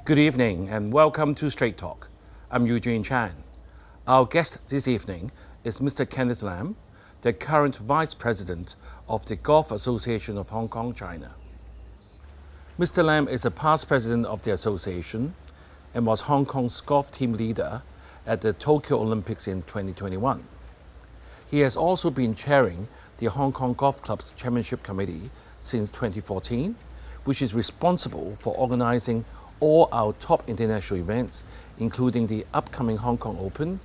Good evening and welcome to Straight Talk. I'm Eugene Chan. Our guest this evening is Mr. Kenneth Lam, the current Vice President of the Golf Association of Hong Kong, China. Mr. Lam is a past president of the association and was Hong Kong's golf team leader at the Tokyo Olympics in 2021. He has also been chairing the Hong Kong Golf Club's Championship Committee since 2014, which is responsible for organizing all our top international events, including the upcoming Hong Kong Open,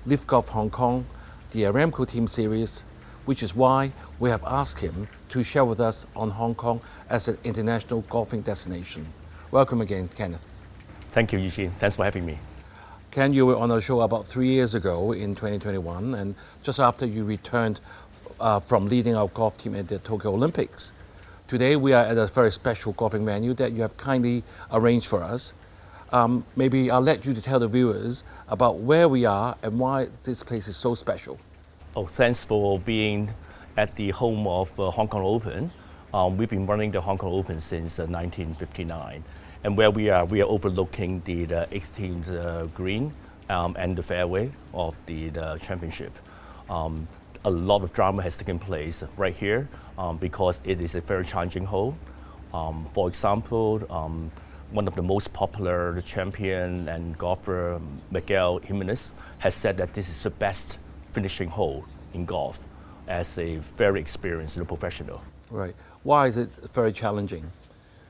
Live Golf Hong Kong, the Aramco Team Series, which is why we have asked him to share with us on Hong Kong as an international golfing destination. Welcome again, Kenneth. Thank you, Eugene. Thanks for having me. Ken, you were on our show about 3 years ago in 2021, and just after you returned from leading our golf team at the Tokyo Olympics. Today we are at a very special golfing venue that you have kindly arranged for us. Maybe I'll let you to tell the viewers about where we are and why this place is so special. Oh, thanks for being at the home of Hong Kong Open. We've been running the Hong Kong Open since 1959. And where we are overlooking the 18th green and the fairway of the championship. A lot of drama has taken place right here because it is a very challenging hole. For example, one of the most popular champion and golfer, Miguel Jimenez, has said that this is the best finishing hole in golf as a very experienced professional. Right. Why is it very challenging?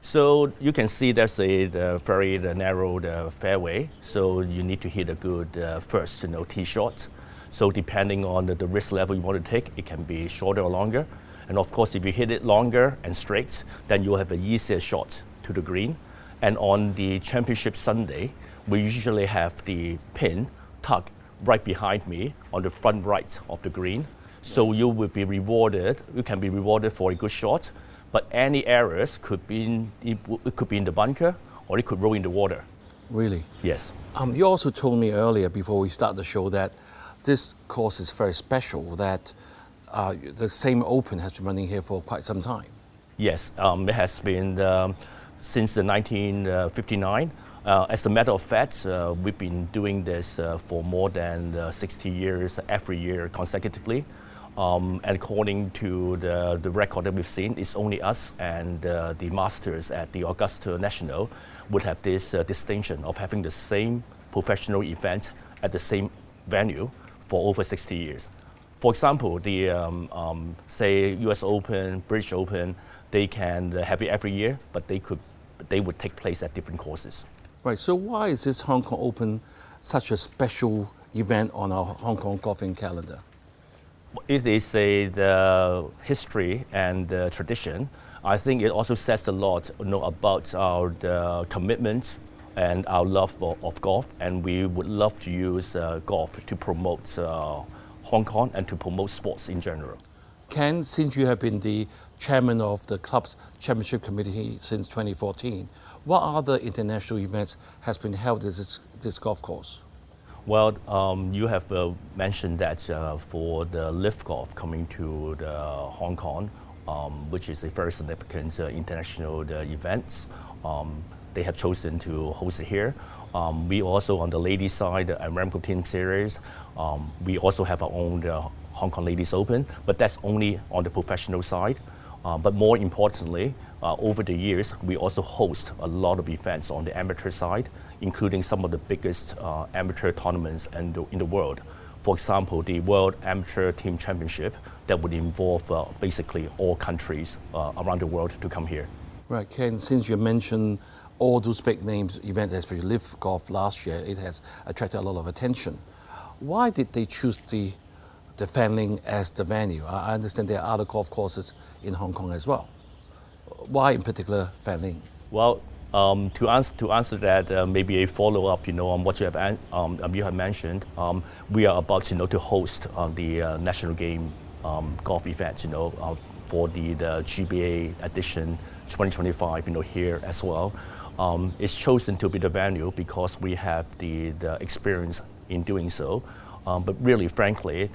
So you can see there's a very narrow fairway, so you need to hit a good first tee shot. So depending on the risk level you want to take, it can be shorter or longer. And of course, if you hit it longer and straight, then you'll have an easier shot to the green. And on the championship Sunday, we usually have the pin tucked right behind me on the front right of the green. So you will be rewarded, you can be rewarded for a good shot, but any errors could be it could be in the bunker or it could roll in the water. Really? Yes. You also told me earlier before we start the show that this course is very special, that the same Open has been running here for quite some time. Yes, it has been since 1959. As a matter of fact, we've been doing this for more than 60 years, every year consecutively. And according to the record that we've seen, it's only us and the Masters at the Augusta National would have this distinction of having the same professional event at the same venue for over 60 years. For example, the say US Open, British Open, they can have it every year, but they would take place at different courses. Right, so why is this Hong Kong Open such a special event on our Hong Kong golfing calendar? It is the history and tradition. I think it also says a lot about our commitment and our love of golf, and we would love to use golf to promote Hong Kong and to promote sports in general. Ken, since you have been the chairman of the club's championship committee since 2014, what other international events has been held at this golf course? Well, you have mentioned that for the Live Golf coming to the Hong Kong, which is a very significant international event, they have chosen to host it here. We also, on the ladies' side, the Aramco Team Series, we also have our own Hong Kong Ladies Open, but that's only on the professional side. But more importantly, over the years, we also host a lot of events on the amateur side, including some of the biggest amateur tournaments in the world. For example, the World Amateur Team Championship that would involve basically all countries around the world to come here. Right, Ken, since you mentioned all those big names events, especially Live Golf last year, it has attracted a lot of attention. Why did they choose the Fanling as the venue? I understand there are other golf courses in Hong Kong as well. Why in particular Fanling? Well, to answer that, maybe a follow-up, on what you have mentioned. We are about, to host the national game golf event, for the GBA edition 2025, here as well. It's chosen to be the venue because we have the experience in doing so. But really, frankly,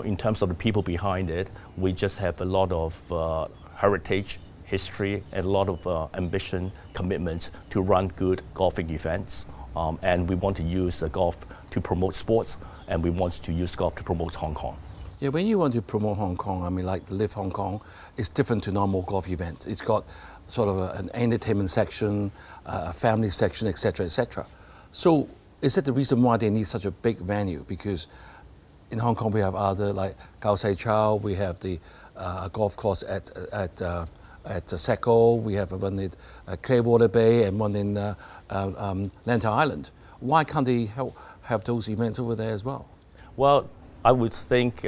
in terms of the people behind it, we just have a lot of heritage history and a lot of ambition, commitment to run good golfing events. And we want to use golf to promote sports, and we want to use golf to promote Hong Kong. Yeah, when you want to promote Hong Kong, I mean, like Live Hong Kong, it's different to normal golf events. It's got sort of an entertainment section, a family section, etc., etc. So is that the reason why they need such a big venue? Because in Hong Kong we have other, like Kao Sai Chow, we have the golf course at Seco, we have one at Clearwater Bay and one in Lantau Island. Why can't they have those events over there as well? Well, I would think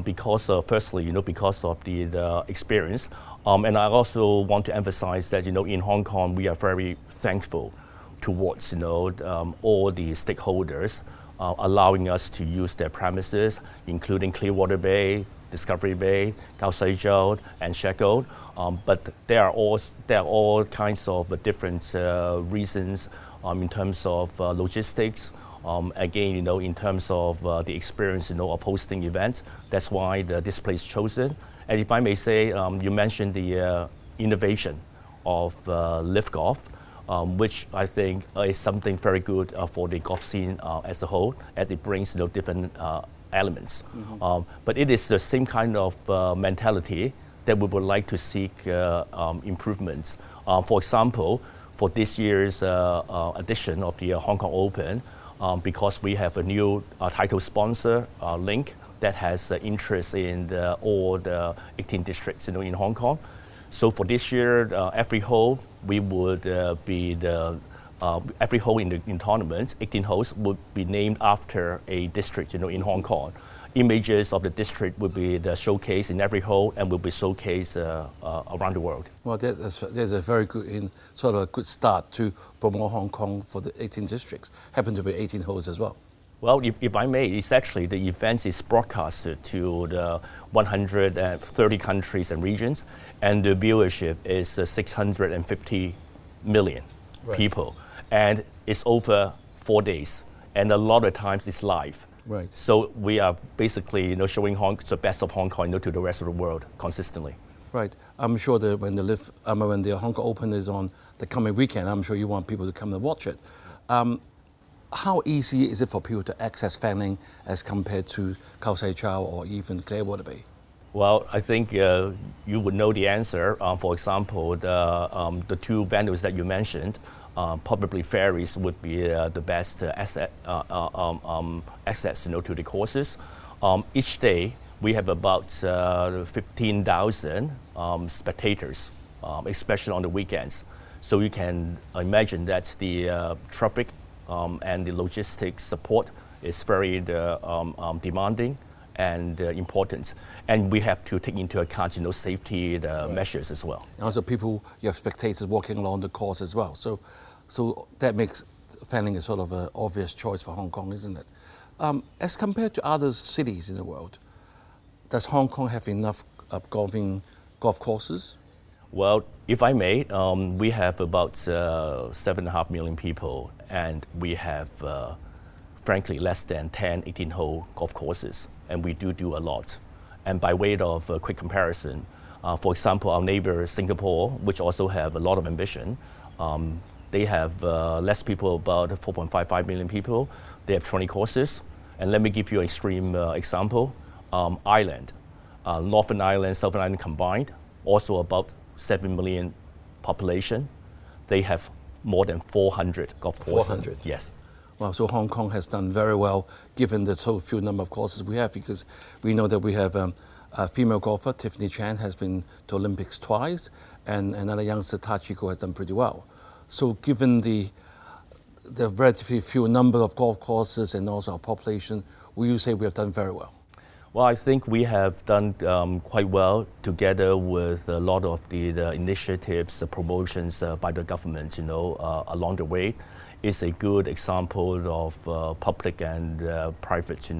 because firstly, because of the experience, and I also want to emphasize that in Hong Kong we are very thankful towards all the stakeholders allowing us to use their premises, including Clearwater Bay, Discovery Bay, Kao Sai Chow, and Shekou. But there are all kinds of different reasons in terms of logistics. Again, in terms of the experience, of hosting events. That's why this place is chosen. And if I may say, you mentioned the innovation of Live Golf, which I think is something very good for the golf scene as a whole, as it brings different elements. Mm-hmm. But it is the same kind of mentality that we would like to seek improvements. For example, for this year's edition of the Hong Kong Open, because we have a new title sponsor, Link, that has interest in all the 18 districts in Hong Kong. So for this year, every hole we would every hole in tournaments, 18 holes, would be named after a district in Hong Kong. Images of the district will be the showcase in every hole and will be showcased around the world. Well, there's a very good, sort of a good start to promote Hong Kong for the 18 districts. Happen to be 18 holes as well. Well, if I may, it's actually the event is broadcasted to the 130 countries and regions, and the viewership is 650 million people, and it's over 4 days, and a lot of times it's live. Right. So we are basically, showing the best of Hong Kong, to the rest of the world consistently. Right. I'm sure that when the Hong Kong Open is on the coming weekend, I'm sure you want people to come and watch it. How easy is it for people to access Fanling as compared to Kao Sai Chow or even Clearwater Bay? Well, I think you would know the answer. For example, the two venues that you mentioned, probably ferries would be the best access to the courses. Each day we have about 15,000 spectators, especially on the weekends. So you can imagine that the traffic and the logistics support is very demanding and important. And we have to take into account safety measures as well. And also you have spectators walking along the course as well. So that makes Fanling a sort of an obvious choice for Hong Kong, isn't it? As compared to other cities in the world, does Hong Kong have enough golf courses? Well, if I may, we have about 7.5 million people, and we have, frankly, less than 10, 18-hole golf courses, and we do a lot. And by way of a quick comparison, for example, our neighbor Singapore, which also have a lot of ambition, they have less people, about 4.55 million people. They have 20 courses. And let me give you an extreme example. Ireland, Northern Ireland, Southern Ireland combined, also about 7 million population. They have more than 400 golf courses. 400? Yes. Well, so Hong Kong has done very well given the so few number of courses we have, because we know that we have a female golfer, Tiffany Chan, has been to Olympics twice, and another youngster, Tachiko, has done pretty well. So given the relatively few number of golf courses and also our population, will you say we have done very well? Well, I think we have done quite well together with a lot of the initiatives, the promotions by the government, along the way. It's a good example of public and private,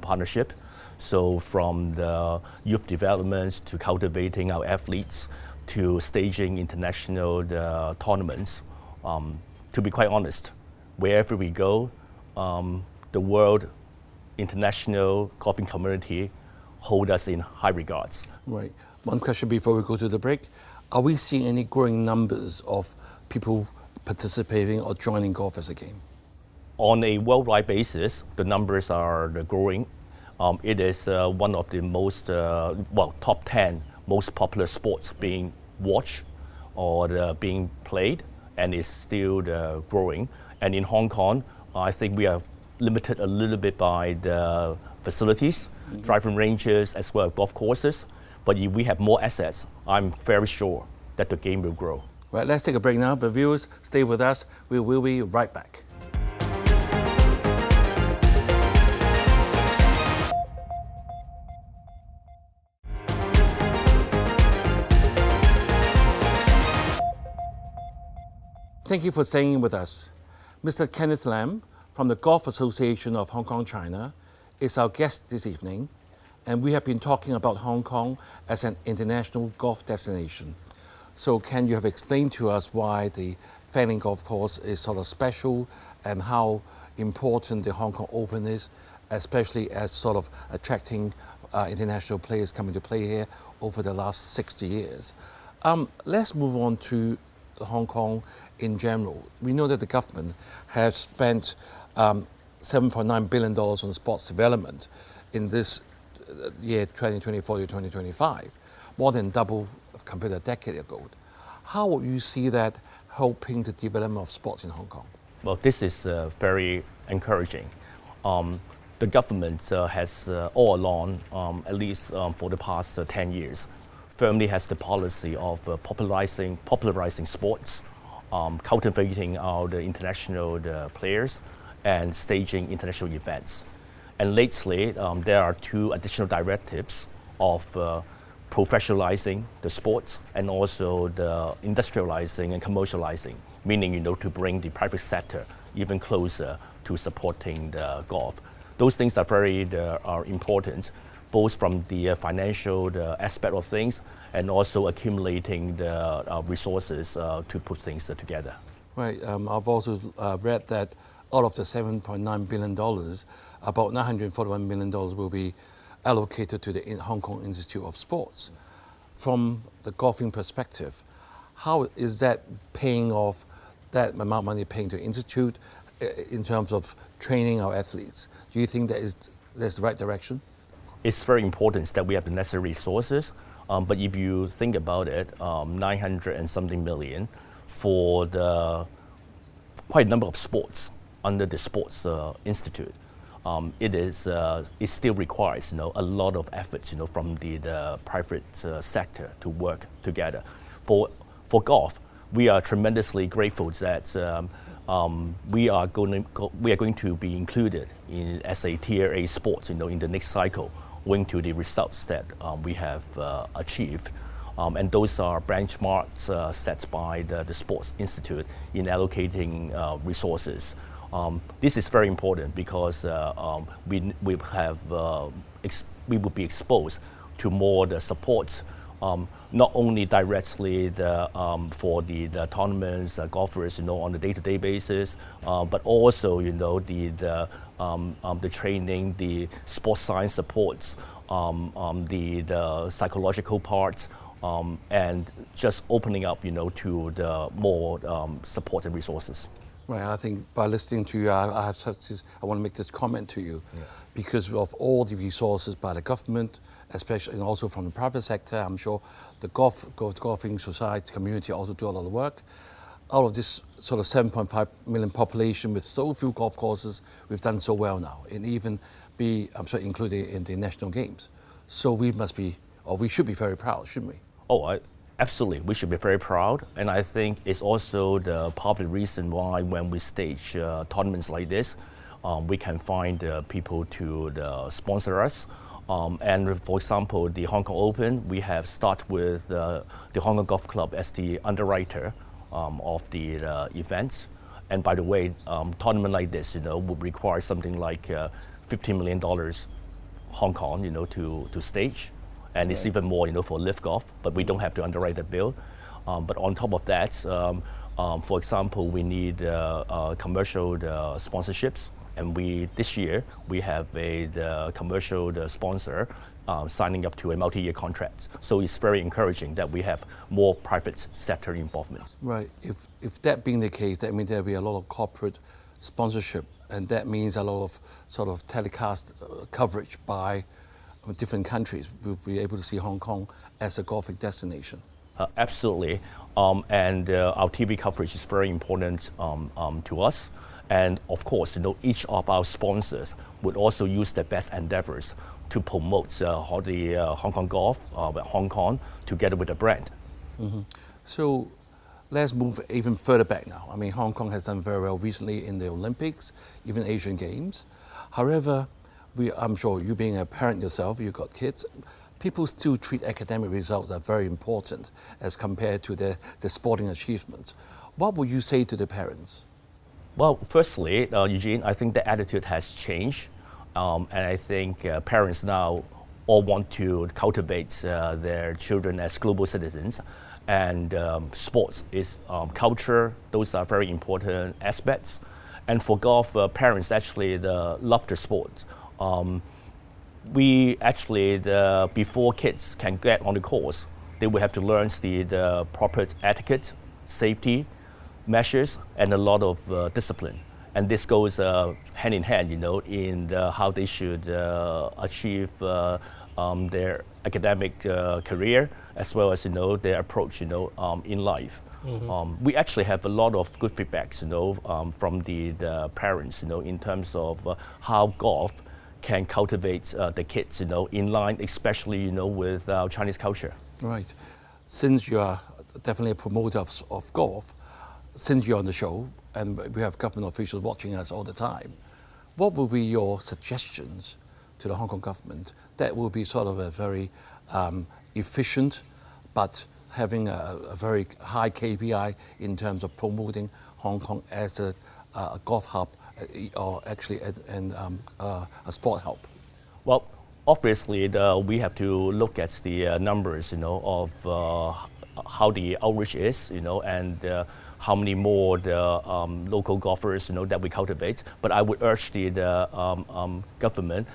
partnership. So from the youth development to cultivating our athletes to staging international tournaments. To be quite honest, wherever we go, the world international golfing community hold us in high regards. Right. One question before we go to the break. Are we seeing any growing numbers of people participating or joining golf as a game? On a worldwide basis, the numbers are growing. It is one of the most, top 10 most popular sports being watched or being played, and it's still growing. And in Hong Kong, I think we are limited a little bit by the facilities, driving ranges, as well as golf courses. But if we have more assets, I'm very sure that the game will grow. Right, let's take a break now, but viewers, stay with us. We will be right back. Thank you for staying with us. Mr. Kenneth Lam from the Golf Association of Hong Kong, China, is our guest this evening, and we have been talking about Hong Kong as an international golf destination. So can you have explained to us why the Fanling Golf Course is sort of special and how important the Hong Kong Open is, especially as sort of attracting international players coming to play here over the last 60 years. Let's move on to Hong Kong in general. We know that the government has spent $7.9 billion on sports development in this year 2024 to 2025, more than double compared to a decade ago. How would you see that helping the development of sports in Hong Kong? Well, this is very encouraging. The government has all along, at least for the past 10 years, firmly has the policy of popularizing sports, cultivating the international players, and staging international events. And lately, there are two additional directives of professionalizing the sport and also the industrializing and commercializing, meaning to bring the private sector even closer to supporting the golf. Those things are very important, both from the financial aspect of things and also accumulating the resources to put things together. Right. I've also read that out of the $7.9 billion, about $941 million will be allocated to the Hong Kong Institute of Sports. From the golfing perspective, how is that paying off, that amount of money paying to the Institute in terms of training our athletes? Do you think that's the right direction? It's very important that we have the necessary resources, but if you think about it, 900 and something million for the quite a number of sports under the Sports Institute. It still requires a lot of efforts from the private sector to work together. For golf, we are tremendously grateful that we are going to be included as a Tier A sport in the next cycle, owing to the results that we have achieved. And those are benchmarks set by the Sports Institute in allocating resources. This is very important because we will be exposed to more the support, not only directly for the tournaments, golfers, on a day-to-day basis, but also the training, the sports science supports, the psychological part, and just opening up to the more support and resources. Right, I think by listening to you, I want to make this comment to you, because of all the resources by the government, especially and also from the private sector. I'm sure the golfing society community also do a lot of work. Out of this sort of 7.5 million population with so few golf courses, we've done so well now, and even included in the national games. So we should be very proud, shouldn't we? Oh, absolutely, we should be very proud, and I think it's also the part of the reason why when we stage tournaments like this, we can find people to sponsor us. And for example, the Hong Kong Open, we have started with the Hong Kong Golf Club as the underwriter of the events. And by the way, tournament like this, would require something like $15 million Hong Kong, to stage. And it's even more, for live golf, but we don't have to underwrite the bill. But on top of that, for example, we need commercial sponsorships And this year we have the commercial sponsor signing up to a multi-year contract. So it's very encouraging that we have more private sector involvement. Right. If that being the case, that means there'll be a lot of corporate sponsorship, and that means a lot of sort of telecast coverage by different countries. We'll be able to see Hong Kong as a golfing destination. Absolutely. And our TV coverage is very important to us. And of course, each of our sponsors would also use their best endeavors to promote the Hong Kong golf, Hong Kong, together with the brand. Mm-hmm. So let's move even further back now. I mean, Hong Kong has done very well recently in the Olympics, even Asian Games. However, I'm sure you being a parent yourself, you've got kids, people still treat academic results as very important as compared to the sporting achievements. What would you say to the parents? Well, firstly, Eugene, I think the attitude has changed. And I think parents now all want to cultivate their children as global citizens. And sports is culture. Those are very important aspects. And for golf, parents actually love the sport. We actually, before kids can get on the course, they will have to learn the proper etiquette, safety measures, and a lot of discipline. And this goes hand in hand, in how they should achieve their academic career, as well as their approach, in life. Mm-hmm. We actually have a lot of good feedbacks, from the parents, in terms of how golf can cultivate the kids, in line, especially, with our Chinese culture. Right. Since you are definitely a promoter of golf, since you're on the show, and we have government officials watching us all the time, what will be your suggestions to the Hong Kong government that will be sort of a very efficient, but having a very high KPI in terms of promoting Hong Kong as a golf hub, or actually a sport hub? Well, obviously, we have to look at the numbers, of how the outreach is, and how many more local golfers, that we cultivate. But I would urge the government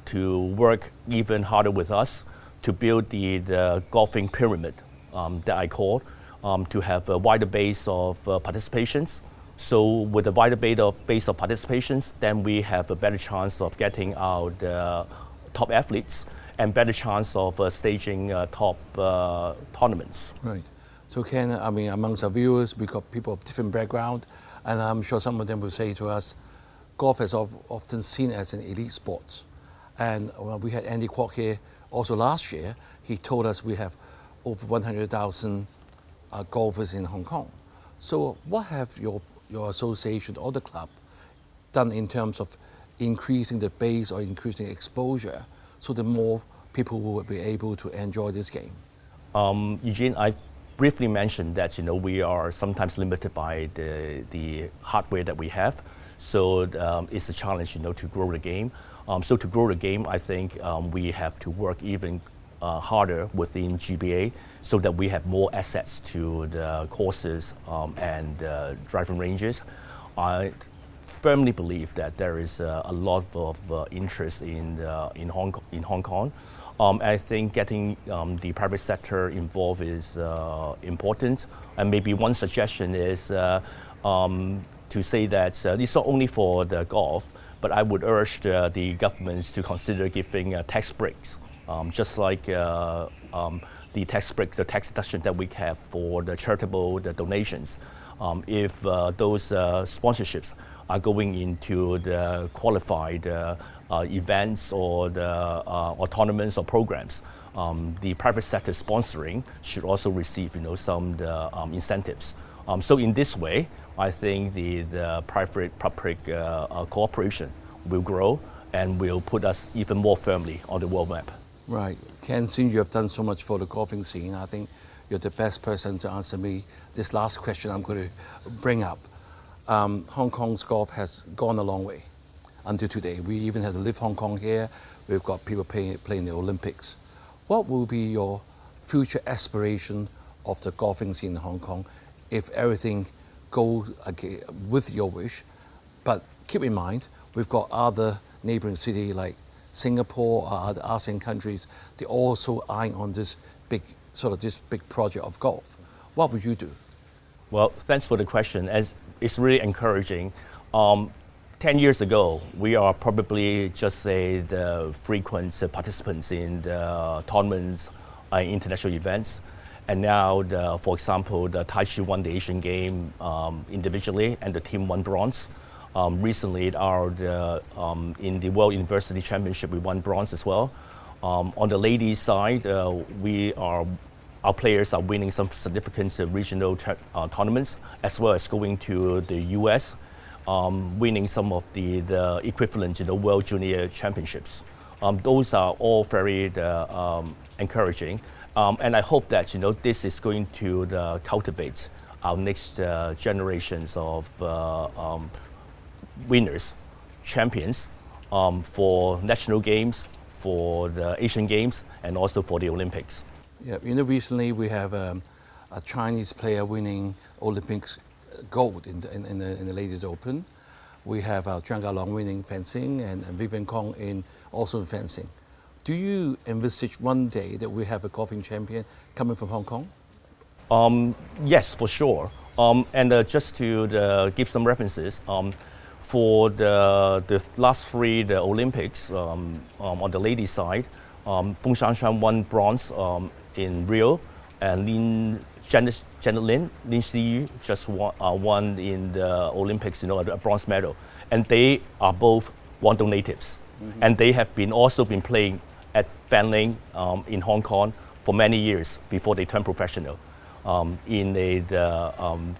to work even harder with us to build the golfing pyramid that I call, to have a wider base of participations. So with a wider base of participations, then we have a better chance of getting out top athletes and better chance of staging top tournaments. Right. So Ken, I mean, amongst our viewers, we've got people of different background, and I'm sure some of them will say to us, golf is often seen as an elite sport. And when we had Andy Kwok here also last year, he told us we have over 100,000 golfers in Hong Kong. So what have your association or the club done in terms of increasing the base or increasing exposure so that more people will be able to enjoy this game? Eugene, I briefly mentioned that we are sometimes limited by the hardware that we have, so it's a challenge to grow the game. So to grow the game, I think we have to work even harder within GBA so that we have more access to the courses and driving ranges. I firmly believe that there is a lot of interest in Hong Kong. I think getting the private sector involved is important. And maybe one suggestion is to say that it's not only for the golf, but I would urge the governments to consider giving tax breaks, just like the tax break, the tax deduction that we have for the charitable donations. If those sponsorships are going into the qualified events or tournaments or programs, the private sector sponsoring should also receive some incentives. So in this way, I think the private-public cooperation will grow and will put us even more firmly on the world map. Right. Ken, since you have done so much for the golfing scene, I think you're the best person to answer me this last question I'm going to bring up. Hong Kong's golf has gone a long way until today. We even have the Live Hong Kong here. We've got people playing the Olympics. What will be your future aspiration of the golfing scene in Hong Kong if everything goes with your wish? But keep in mind, we've got other neighboring cities like Singapore or other ASEAN countries. They're also eyeing on this big project of golf. What would you do? Well, thanks for the question. As it's really encouraging. 10 years ago, we are probably just the frequent participants in the tournaments, international events. And now, for example, the Tai Chi won the Asian game individually, and the team won bronze. Recently, in the World University Championship, we won bronze as well. On the ladies' side, our players are winning some significant regional tournaments, as well as going to the US, winning some of the equivalent to the World Junior Championships. Those are all very encouraging. And I hope that this is going to cultivate our next generations of winners, champions for national games, for the Asian Games, and also for the Olympics. Yeah, recently we have a Chinese player winning Olympics gold in the Ladies Open. We have Zhang Gaolong winning fencing and Vivian Kong also in fencing. Do you envisage one day that we have a golfing champion coming from Hong Kong? Yes, for sure. And just to give some references, for the last three Olympics on the ladies' side, Feng Shanshan won bronze in Rio, and Janet Lin Siyu just won in the Olympics, a bronze medal. And they are both Guangdong natives. Mm-hmm. And they have also been playing at Fanling in Hong Kong for many years before they turned professional, in a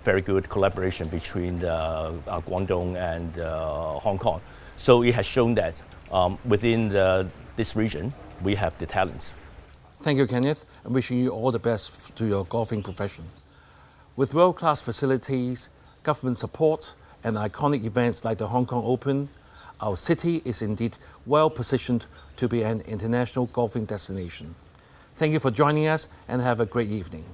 very good collaboration between Guangdong and Hong Kong. So it has shown that within this region, we have the talents. Thank you, Kenneth. I'm wishing you all the best to your golfing profession. With world-class facilities, government support, and iconic events like the Hong Kong Open, our city is indeed well positioned to be an international golfing destination. Thank you for joining us and have a great evening.